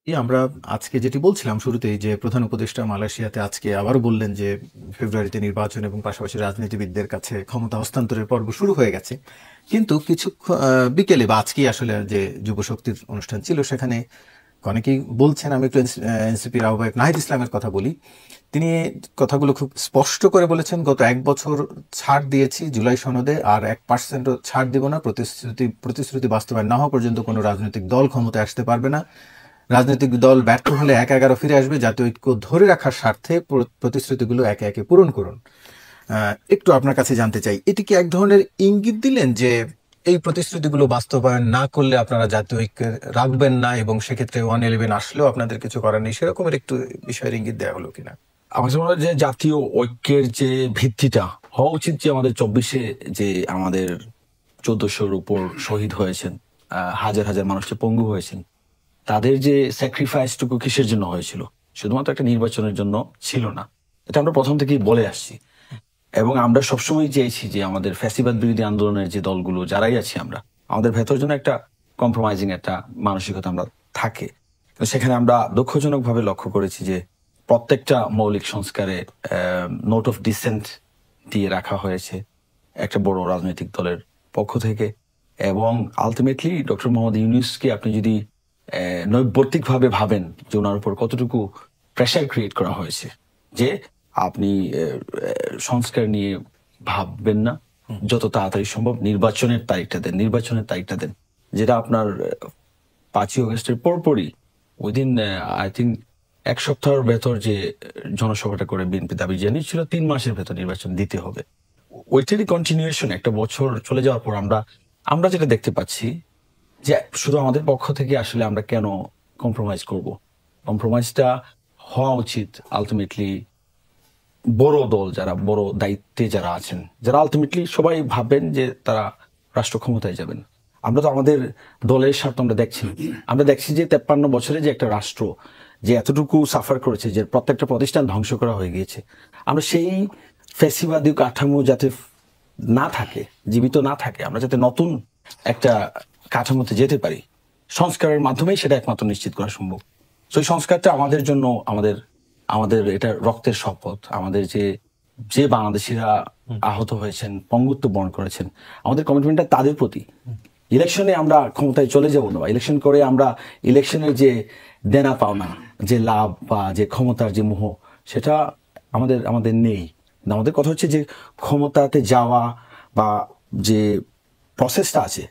আমরা আজকে যেটি বলছিলাম শুরুতেই যে প্রধান উপদেষ্টা মালয়েশিয়াতে আজকে আবারও বললেন যে ফেব্রুয়ারিতে নির্বাচন এবং পাশাপাশি রাজনীতিবিদদের কাছে ক্ষমতা হস্তান্তরের পর্ব শুরু হয়ে গেছে। কিন্তু কিছু বিকেলে বা আজকেই আসলে যে যুবশক্তির অনুষ্ঠান ছিল সেখানে অনেকেই বলছেন, আমি একটু এনসিপির আহ্বায়ক নাহিদ ইসলামের কথা বলি। তিনি কথাগুলো খুব স্পষ্ট করে বলেছেন, গত 1 বছর ছাড় দিয়েছি জুলাই সনদে, আর 1% ছাড় দিব না। প্রতিশ্রুতি বাস্তবায়ন না হওয়া পর্যন্ত কোনো রাজনৈতিক দল ক্ষমতায় আসতে পারবে না। রাজনৈতিক দল ব্যর্থ হলে 1-11 ফিরে আসবে। জাতীয় ঐক্য ধরে রাখার স্বার্থে প্রতিশ্রুতিগুলো একে একে পূরণ করুন। একটু আপনার কাছে জানতে চাই, এটি কি এক ধরনের ইঙ্গিত দিলেন যে এই প্রতিশ্রুতিগুলো বাস্তবায়ন না করলে আপনারা জাতীয় ঐক্য রাখবেন না এবং সেক্ষেত্রে 111 আসলেও আপনাদের কিছু করার নেই, সেরকমের একটু বিষয়ের ইঙ্গিত দেওয়া হলো কিনা? আমার মনে হয় যে জাতীয় ঐক্যের যে ভিত্তিটা হওয়া উচিত, যে আমাদের 24-এ যে আমাদের 1400-র উপর শহীদ হয়েছেন, হাজার হাজার মানুষ যে পঙ্গু হয়েছেন, তাদের যে স্যাক্রিফাইসটুকু কিসের জন্য হয়েছিল? শুধুমাত্র একটা নির্বাচনের জন্য ছিল না। এটা আমরা প্রথম থেকেই বলে আসছি এবং আমরা সবসময় চেয়েছি যে আমাদের ফ্যাসিবাদ বিরোধী আন্দোলনের যে দলগুলো যারাই আছি আমরা, আমাদের ভেতর জন্য একটা কম্প্রোমাইজিং একটা মানসিকতা আমরা থাকে। সেখানে আমরা দুঃখজনকভাবে লক্ষ্য করেছি যে প্রত্যেকটা মৌলিক সংস্কারে নোট অফ ডিসেন্ট দিয়ে রাখা হয়েছে একটা বড় রাজনৈতিক দলের পক্ষ থেকে। এবং আলটিমেটলি ডক্টর মোহাম্মদ ইউনূসকে আপনি যদি নৈর্ব্যক্তিকভাবে ভাবেন যে ওনার উপর কতটুকু প্রেশার ক্রিয়েট করা হয়েছে যে আপনি সংস্কার নিয়ে ভাববেন না, যত তাড়াতাড়ি সম্ভব নির্বাচনের তারিখটা দেন, যেটা আপনার 5ই অগস্টের পরপরই উইদিন আই থিঙ্ক 1 সপ্তাহের ভেতর যে জনসভাটা করে বিএনপি দাবি জানিয়েছিল 3 মাসের ভেতর নির্বাচন দিতে হবে। ওইটারই কন্টিনিউশন 1 বছর চলে যাওয়ার পর আমরা যেটা দেখতে পাচ্ছি যে শুধু আমাদের পক্ষ থেকে আসলে আমরা কেন কম্প্রোমাইজ করব? কম্প্রোমাইজটা হওয়া উচিত আলটিমেটলি বড় দল যারা, বড় দায়িত্বে যারা আছেন, যারা আলটিমেটলি সবাই ভাববেন যে তারা রাষ্ট্র ক্ষমতায় যাবেন। আমরা তো আমাদের দলের স্বার্থ আমরা দেখছি যে 53 বছরে যে একটা রাষ্ট্র যে এতটুকু সাফার করেছে, যে প্রত্যেকটা প্রতিষ্ঠান ধ্বংস করা হয়ে গিয়েছে, আমরা সেই ফ্যাসিবাদী কাঠামো যাতে না থাকে, জীবিত না থাকে, আমরা যাতে নতুন একটা কাঠামোতে যেতে পারি, সংস্কারের মাধ্যমেই সেটা একমাত্র নিশ্চিত করা সম্ভব। সেই সংস্কারটা আমাদের জন্য আমাদের এটা রক্তের শপথ। আমাদের যে বাংলাদেশিরা আহত হয়েছেন, পঙ্গুত্ব বরণ করেছেন, আমাদের কমিটমেন্টটা তাদের প্রতি। ইলেকশনে আমরা ক্ষমতায় চলে যাব না, ইলেকশন করে আমরা ইলেকশনের যে দেনা পাওনা, যে লাভ বা যে ক্ষমতার যে মোহ, সেটা আমাদের নেই। আমাদের কথা হচ্ছে যে ক্ষমতাতে যাওয়া বা যে প্রসেসটা আছে,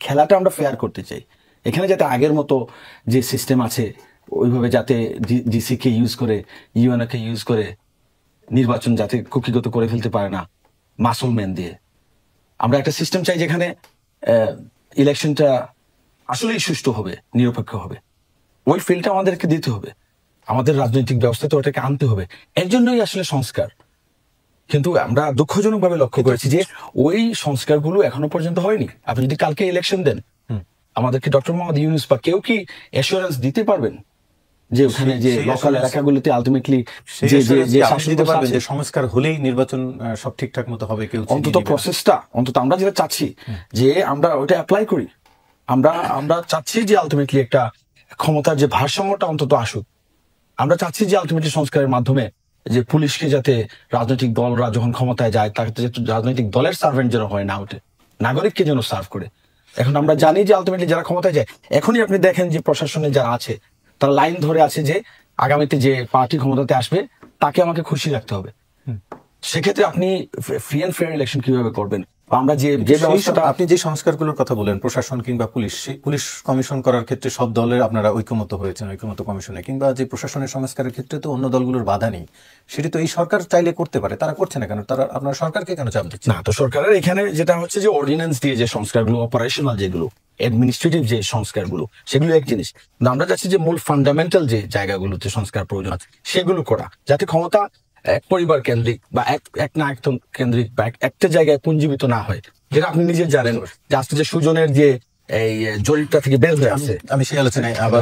খেলাটা আমরা ফেয়ার করতে চাই। এখানে যাতে আগের মতো যে সিস্টেম আছে ওইভাবে যাতে ডিসিকে ইউজ করে, ইউএনওকে ইউজ করে নির্বাচন যাতে কুক্ষিগত করে ফেলতে পারে না মাসুল ম্যান দিয়ে। আমরা একটা সিস্টেম চাই যেখানে ইলেকশনটা আসলেই সুষ্ঠু হবে, নিরপেক্ষ হবে। ওই ফিল্ডটা আমাদেরকে দিতে হবে, আমাদের রাজনৈতিক ব্যবস্থাতে ওটাকে আনতে হবে। এর জন্যই আসলে সংস্কার। কিন্তু আমরা দুঃখজনকভাবে লক্ষ্য করেছি যে ওই সংস্কারগুলো এখনো পর্যন্ত হয়নি। আপনি যদি কালকে ইলেকশন দেন, আমাদেরকে ডক্টর মোহাম্মদ ইউনূস বা কেউ কি অ্যাসুরেন্স দিতে পারবেন যে ওখানে যে লোকাল এলাকাগুলোতে আলটিমেটলি যে সংস্কার হলেই নির্বাচন সব ঠিকঠাক মতো হবে? কেউ অন্তত প্রসেসটা, অন্তত আমরা যেটা চাচ্ছি যে আমরা ওটা অ্যাপ্লাই করি। আমরা চাচ্ছি যে আলটিমেটলি একটা ক্ষমতার যে ভারসাম্যটা অন্তত আসুক। আমরা চাচ্ছি যে আলটিমেটলি সংস্কারের মাধ্যমে যে পুলিশকে যাতে রাজনৈতিক দলরা যখন ক্ষমতায় যায় তাকে রাজনৈতিক দলের সার্ভেন্ট যেন হয় না ওঠে, নাগরিককে যেন সার্ভ করে। এখন আমরা জানি যে আলটিমেটলি যারা ক্ষমতায় যায়, এখনই আপনি দেখেন যে প্রশাসনে যারা আছে তারা লাইন ধরে আছে যে আগামীতে যে পার্টি ক্ষমতাতে আসবে তাকে আমাকে খুশি রাখতে হবে। সেক্ষেত্রে আপনি ফ্রি অ্যান্ড ফেয়ার ইলেকশন কিভাবে করবেন? আমরা যে ব্যবস্থাটা, আপনি যে সংস্কারগুলোর কথা বলেন, প্রশাসন কিংবা পুলিশ কমিশন করার ক্ষেত্রে সব দলের আপনারা ঐক্যমত হয়েছেন, ঐক্যমত কমিশনে, কিংবা যে প্রশাসনের সংস্কারের ক্ষেত্রে তো অন্য দলগুলোর বাধা নেই, সেটি তো এই সরকার চাইলে করতে পারে, তারা করছে না কেন? তারা আপনার সরকারকে কেন চাপ দিচ্ছে না? তো সরকারের এখানে যেটা হচ্ছে যে অর্ডিন্যান্স দিয়ে যে সংস্কারগুলো, অপারেশনাল যেগুলো অ্যাডমিনিস্ট্রেটিভ যে সংস্কারগুলো, সেগুলো এক জিনিস। আমরা চাচ্ছি যে মূল ফান্ডামেন্টাল যে জায়গাগুলোতে সংস্কার প্রয়োজন আছে সেগুলো করা, যাতে ক্ষমতা এক পরিবার কেন্দ্রিক বা এক নায়কতন্ত্র কেন্দ্রিক বা একটা জায়গায় পুঞ্জীবিত না হয়। যেটা আপনি নিজে জানেন যে আজকে যে সুজনের যে এই জরিপটা থেকে বের হয়ে আছে, আমি সেই আলোচনায় আবার